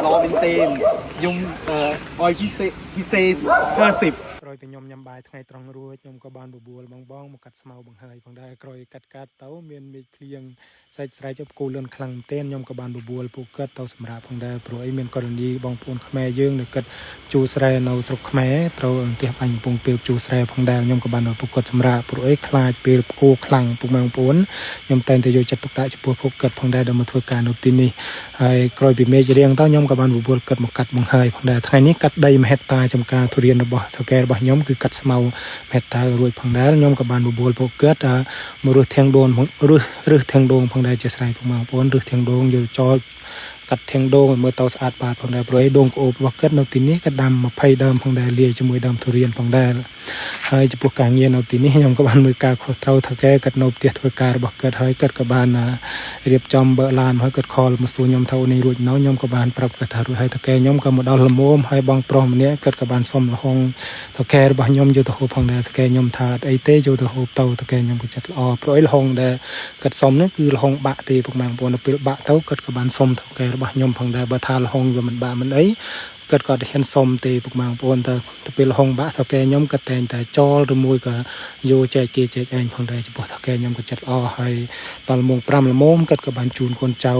รอเป็นเตนยุงออยพิเศษ50ក្រោយពីខ្ញុំញ៉ាំបាយថ្ងៃត្រង់រួចខ្ញុំក៏បានបបួលបងមកកាត់ស្មៅបង្ហើយផងដែរក្រោយកាត់ទៅមានមេឃភ្លៀងសាច់ស្រែចប់គូលឿនខ្លាំងមែនទែនខ្ញុំក៏បានបបួលពួកគាត់ទៅសម្រាប់ផងដែរព្រោះអីមានករណីបងប្អូនខ្មែរយើងនៅកាត់ជួស្រែនៅស្រុកខ្មែរត្រូវផ្ទះបាញ់កំពុងពេលជួស្រែផងដែរខ្ញុំក៏បានឲ្យពួកគាត់សម្រាប់ព្រោះអីខ្លាចពេលគូខ្លាំងពួកបងប្អូនខ្ញុំតែងតែយកចិត្តទុកដាក់ចំពោះពួកគាត់ផងដែរដើម្បីធ្វើការនៅទីនេះហើយក្រោយពីមេឃរៀងទៅខ្ញុំក៏បានបបួលគាត់មកកាត់បង្ហើយផងដែរថ្ងៃនេះកាត់ដីមហិតតាចំការទុរៀនរបស់ថៅកែរបស់ខ្ញុំគឺកាត់ស្មៅមហិតតារួចផងដែរខ្ញុំក៏បានបបួលពួកគាត់មករឹសធាងដូងរឹសធាងដូងផងដែរជាស្រ័យពួកបងប្អូនរឹសធាងដូងយកចោលកាត់ធាងដូងឲ្យមើលទៅស្អាតបាតផងដែរព្រោះឯដូងក្អូបរបស់គាត់នៅទីនេះក៏ដាំ20ដើមផងដែរលាយជាមួយដើមទុរៀនផងដែរហើយចំពោះការងារនៅទីនេះខ្ញុំក៏បានមើលការខុសត្រូវថៅកែគាត់នៅផ្ទះធ្វើការរបស់គាត់ហើយគាត់ក៏បានរៀបចំបើកឡានហើយគាត់ខលមកសួរខ្ញុំថានេះរួចនៅខ្ញុំក៏បានប្រាប់គាត់ថារួចហើយថៅកែខ្ញុំក៏មកដល់ល្មមហើយបងប្រុសម្នាក់គាត់ក៏បានសុំលហុងថៅកែរបស់ខ្ញុំយកទៅហូបផងដែរថៅកែខ្ញុំថាអត់អីទេយកទៅហូបទៅថៅកែខ្ញុំក៏ចិត្តល្អព្រោះអីលហុងដែលគាត់សុំនេះគឺលហុងបាក់ទេពុកម៉ែបងប្អូនទៅពេលបាក់ទៅគាត់ក៏បានសុំថៅកែរបស់ខ្ញុំផងដែរបើថាលហុងវាមិនបាក់មិនអីគាត់ក៏ហ៊ានសុំទេពុកម៉ែបងប្អូនទៅពេលលហុងបាក់ថៅកែខ្ញុំក៏តែងតែចោលឬមួយក៏យកចែកគេចែកឯងផងដែរចំពោះថៅកែខ្ញុំក៏ចិត្តល្អហើយដល់ម៉ោង5ល្មមគាត់ក៏បានជូនកូនចៅ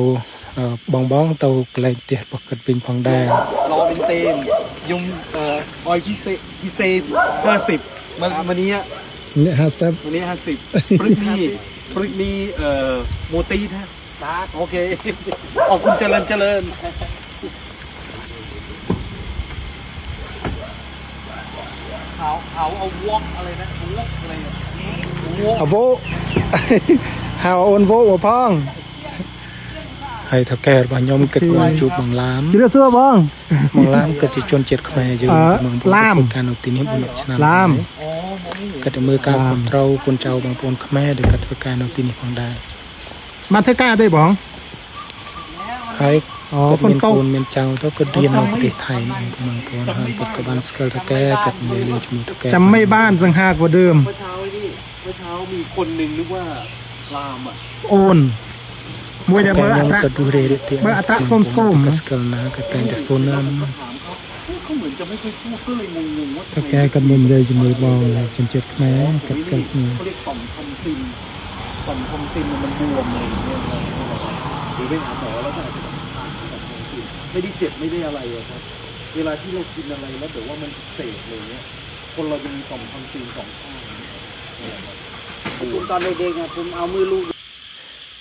បងទៅកន្លែងផ្ទះរបស់គាត់វិញផងដែររอเป็นเตนยุงออยพิเศษ50วันนี้នេះ50วันนี้50พฤกนี้โมตีนะโอเคขอบคุณเจริญเอาวอกอะไรนะวอกอะไรโวហៅអូនវោផងហើយថៅកែរបស់ខ្ញុំគិតបានជួបបងឡាមជឿសួរបងឡាមគិតជាជនជាតិខ្មែរយើងបងប្អូនធ្វើការនៅទីនេះ4ឆ្នាំឡាមគិតតែមើលការគ្រប់ត្រូវកូនចៅបងប្អូនខ្មែរដែលគាត់ធ្វើការនៅទីនេះផងដែរបានធ្វើការទេបងហើយគាត់មានកូនមានចៅទៅគាត់រៀននៅប្រទេសថៃបងប្អូនហើយគាត់ក៏បានស្គាល់ថៅកែគាត់និយាយលេងជាមួយថៅកែចាំไม่บ้านសង្ហាកว่าเดิมเมื่อเช้ามีคนนึงนึกว่าลามอ่ะអូនមួយដែលមើលអត្រាក៏ดูเรื่อยๆមើលអត្រាស្គមគាត់ស្គាល់ណាគាត់តែងតែសូនណាเขาเหมือนจะไม่ค่อยพูดก็เลยงงว่าថៅកែគាត់មាននិយាយជាមួយបងជនជាតិខ្មែរគាត់ស្គាល់គ្នាเขาเรียกต่อมทอมซินมันบวมอะไรอย่างเงี้ยหรือไปหาหมอแล้วก็อาจจะต้องผ่าตัดทอมซินไม่ได้เจ็บไม่ได้อะไรอะครับเวลาที่เรากินอะไรแล้วแบบว่ามันเสพอะไรเงี้ยคนเราจะมีต่อมทอมซิน2 ข้างผมตอนเด็กๆผมเอามือลูบ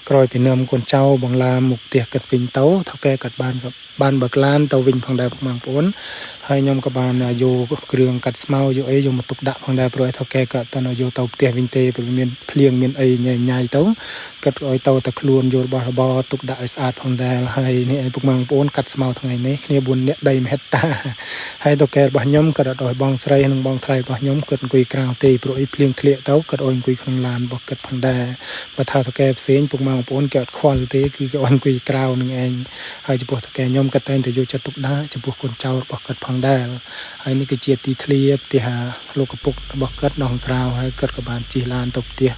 ក្រោយពីនាំកូនចៅបងឡាមកផ្ទះកាត់វិញទៅថៅកែកាត់បានបើកឡានទៅវិញផងដែរបងប្អូនហើយខ្ញុំក៏បានយកគ្រឿងកាត់ស្មៅយកអីយកមកទុកដាក់ផងដែរព្រោះថៅកែក៏តើយកទៅផ្ទះវិញទេព្រោះមានភ្លៀងមានអីញ៉ៃទៅកាត់ឲ្យទៅតែខ្លួនយករបស់របរទុកដាក់ឲ្យស្អាតផងដែរហើយនេះឯងបងប្អូនកាត់ស្មៅថ្ងៃនេះគ្នា4នាក់ដីមហិតតាហើយថៅកែរបស់ខ្ញុំក៏ដល់បងស្រីនិងបងថ្លៃរបស់ខ្ញុំគាត់អង្គុយក្រៅទេព្រោះអីភ្លៀងធ្លាក់ទៅគាត់ឲ្យអង្គុយក្នុងឡានរបស់គាត់ផងដែរបើថាថៅកែផ្សេងបងប្អូនគេអត់ខ្វល់ទេគឺគេអង្គុយក្រៅនឹងឯងហើយចំពោះថៅកែខ្ញុំក៏តែងតែយកចិត្តទុកដាក់ចំពោះកូនចៅរបស់គាត់ផងដែរហើយនេះគឺជាទីធ្លាផ្ទះលោកឪពុករបស់គាត់នៅខាងក្រៅហើយគាត់ក៏បានជិះឡានទៅផ្ទះ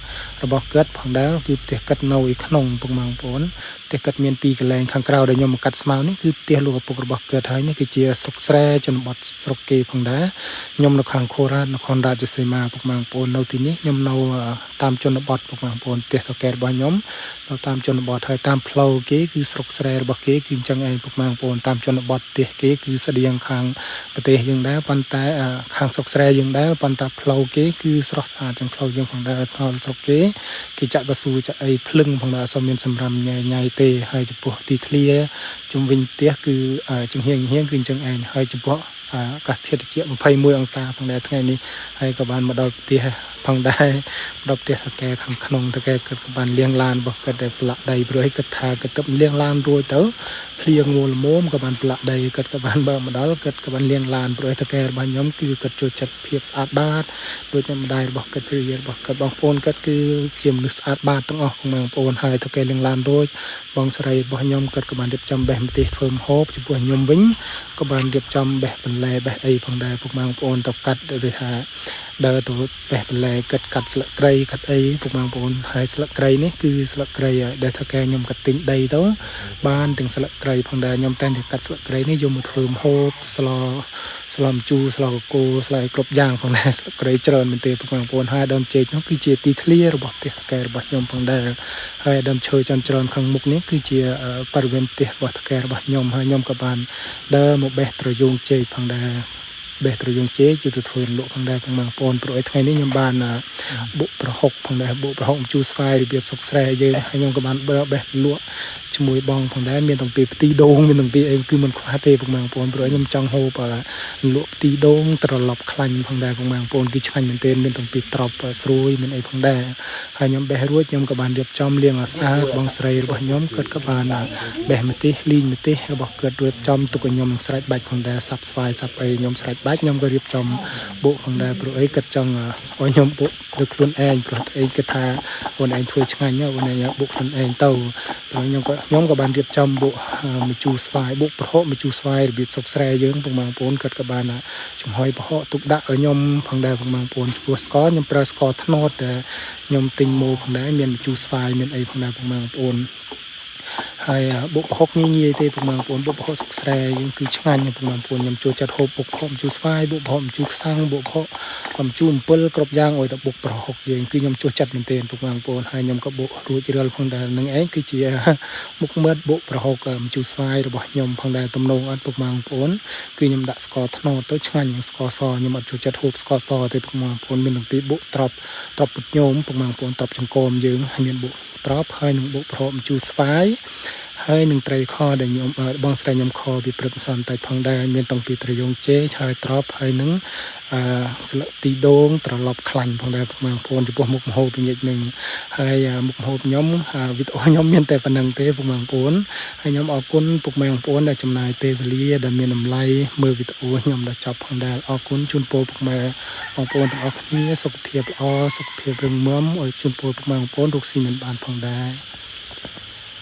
របស់គាត់ផងដែរគឺផ្ទះគាត់នៅឯក្នុងបងប្អូនផ្ទះគាត់មាន2កន្លែងខាងក្រៅដែលខ្ញុំមកកាត់ស្មៅនេះគឺផ្ទះលោកឪពុករបស់គាត់ហើយនេះគឺជាស្រុកស្រែជនបទស្រុកគេផងដែរខ្ញុំនៅខាងខូរ៉ាតនគររាជសីមាបងប្អូននៅទីនេះខ្ញុំនៅតាមជនបទបងប្អូនផ្ទះថៅកែរបស់ខ្ញុំនៅតាមជនបទហើយតាមផ្លូវគេគឺស្រុកស្រែរបស់គេគឺអញ្ចឹងឯងបងប្អូនតាមជនបទផ្ទះគេគឺស្តៀងខាងប្រទេសយើងដែរប៉ុន្តែខាងស្រុកស្រែយើងដែរប៉ុន្តែផ្លូវគេគឺស្រស់ស្អាតជាងផ្លូវយើងផងដែរផ្លូវស្រុកគេចាក់កស៊ូចាក់អីភ្លឹងផងដែរអត់សូវមានសម្រាប់ញ៉ៃទេហើយចំពោះទីធ្លាជុំវិញផ្ទះគឺចំហៀងគឺអញ្ចឹងឯងហើយចំពោះអាកាសធាតុត្រជាក់21អង្សាផងដែរថ្ងៃនេះហើយក៏បានមកដល់ផ្ទះផងដែរដល់ផ្ទះថៅកែខាងក្នុងថៅកែគាត់ក៏បានលាងឡានរបស់គាត់ដែលប្រឡាក់ដីព្រោះឲ្យគាត់ថាគាត់ទៅលាងឡានរួចទៅភ្លៀងងូលមុំក៏បានប្រឡាក់ដីគាត់ក៏បានបើមកដល់គាត់ក៏បានលាងឡានព្រោះឲ្យថៅកែរបស់ខ្ញុំគឺគាត់ចូលចិត្តភាពស្អាតបាតដូចតែម្ដាយរបស់គាត់ព្រាយរបស់គាត់បងប្អូនគាត់គឺជាមនុស្សស្អាតបាតទាំងអស់បងប្អូនហើយថៅកែលាងឡានរួចបងស្រីរបស់ខ្ញុំគាត់ក៏បានរៀបចំបេះម្ទេសធ្វើម្ហូបចំពោះខ្ញុំវិញក៏បានរៀបចំបេះបន្លែបេះអីផងដែរបងប្អូនទៅកាត់ដូចថា ដើរទៅបេះបន្លែកាត់ស្លឹកគ្រៃកាត់អីពុកម៉ែបងប្អូនហើយស្លឹកគ្រៃនេះគឺស្លឹកគ្រៃដែលថាកែខ្ញុំកាត់ទិញដីទៅបានទាំងស្លឹកគ្រៃផងដែរខ្ញុំតែងតែកាត់ស្លឹកគ្រៃនេះយកមកធ្វើម្ហូបស្លម្ជូរស្លកកូរស្លគ្រប់យ៉ាងផងដែរស្លឹកគ្រៃច្រើនមែនទេពុកម៉ែបងប្អូនហើយដើមចេកនោះគឺជាទីធ្លារបស់ផ្ទះកែរបស់ខ្ញុំផងដែរហើយដើមឈើច្រើនខាងមុខនេះគឺជាបរិវេណផ្ទះរបស់កែរបស់ខ្ញុំហើយខ្ញុំក៏បានដើរមកបេះត្រយូងចេកផងដែរបេះត្រយូងចេកជួយទៅធ្វើលក់ផងដែរបងប្អូនព្រោះឯថ្ងៃនេះខ្ញុំបានបុកប្រហុកផងដែរបុកប្រហុកជូរស្វាយរបៀបសុកស្រែយើងហើយខ្ញុំក៏បានបេះលក់ជាមួយបងផងដែរមានទាំងពីផ្ទីដូងមានទាំងពីអីគឺមិនខ្វះទេបងប្អូនព្រោះខ្ញុំចង់ហូបលក់ផ្ទីដូងត្រឡប់ខ្លាញ់ផងដែរបងប្អូនគឺឆ្ងាញ់មែនទែនមានទាំងពីត្រប់ស្រួយមានអីផងដែរហើយខ្ញុំបេះរួចខ្ញុំក៏បានរៀបចំលាងឲ្យស្អាតបងស្រីរបស់ខ្ញុំគាត់ក៏បានបេះម្ទេសលីងម្ទេសរបស់គាត់រៀបចំទុកឲ្យខ្ញុំនឹងស្រេចបាច់ផងដែរសាប់ស្វាយសាប់អីខ្ញុំស្រេចបាច់ខ្ញុំក៏រៀបចំបុកផងដែរព្រោះអីគាត់ចង់ឲ្យខ្ញុំបុកទៅខ្លួនឯងព្រោះអីគាត់ថាខ្លួនឯងធ្វើឆ្ងាញ់ខ្លួនឯងបុកខ្លួនឯងទៅព្រោះខ្ញុំក៏បានរៀបចំបុកម្ជូរស្វាយបុកប្រហុកម្ជូរស្វាយរបៀបសុកស្រែយើងបងប្អូនគាត់ក៏បានចំហុយប្រហុកទុកដាក់ឲ្យខ្ញុំផងដែរបងប្អូនចំពោះស្ករខ្ញុំប្រើស្ករត្នោតដែលខ្ញុំទិញមកផងដែរមានម្ជូរស្វាយមានអីផងដែរបងប្អូនហើយបុកប្រហុកងាយទេបងប្អូនបុកប្រហុកសុកស្រែយើងគឺឆ្ងាញ់បងប្អូនខ្ញុំចូលចិត្តហូបបុកប្រហុកម្ជូរស្វាយបុកប្រហុកម្ជូរខ្សាំងបុកប្រហុកអំជូរអំពិលគ្រប់យ៉ាងឲ្យតែបុកប្រហុកយើងគឺខ្ញុំចូលចិត្តមែនទែនបងប្អូនហើយខ្ញុំក៏បុករួចរាល់ផងដែរនឹងឯងគឺជាមុខមាត់បុកប្រហុកម្ជូរស្វាយរបស់ខ្ញុំផងដែរទំនងអត់បងប្អូនគឺខ្ញុំដាក់ស្ករត្នោតទៅឆ្ងាញ់នឹងស្ករសខ្ញុំអត់ចូលចិត្តហូបស្ករសទេបងប្អូនមានទាំងពីបុកត្រប់ពុតញោមបងប្អូនត្រប់ចង្កមយើងហើយមានបុកត្រប់ហើយនឹងបុកប្រហុកម្ជូរស្វាយហើយនឹងត្រីខដែលខ្ញុំបងស្រីខ្ញុំខពីព្រឹកម្សិលបន្តិចផងដែរមានតាំងពីត្រយូងចេកឆើយត្រប់ហើយនឹងស្លឹកទីដូងត្រឡប់ខ្លាញ់ផងដែរបងប្អូនចំពោះមុខម្ហូបវិញនឹងហើយមុខម្ហូបខ្ញុំវីដេអូខ្ញុំមានតែប៉ុណ្្នឹងទេបងប្អូនហើយខ្ញុំអរគុណពុកម៉ែបងប្អូនដែលចំណាយពេលវេលាដែលមានតម្លៃមើលវីដេអូខ្ញុំដល់ចប់ផងដែរអរគុណជូនពរពុកម៉ែបងប្អូនទាំងអស់គ្នាសុខភាពល្អសុខភាពរឹងមាំឲ្យជូនពរពុកម៉ែបងប្អូនរកស៊ីមានបានផងដែរ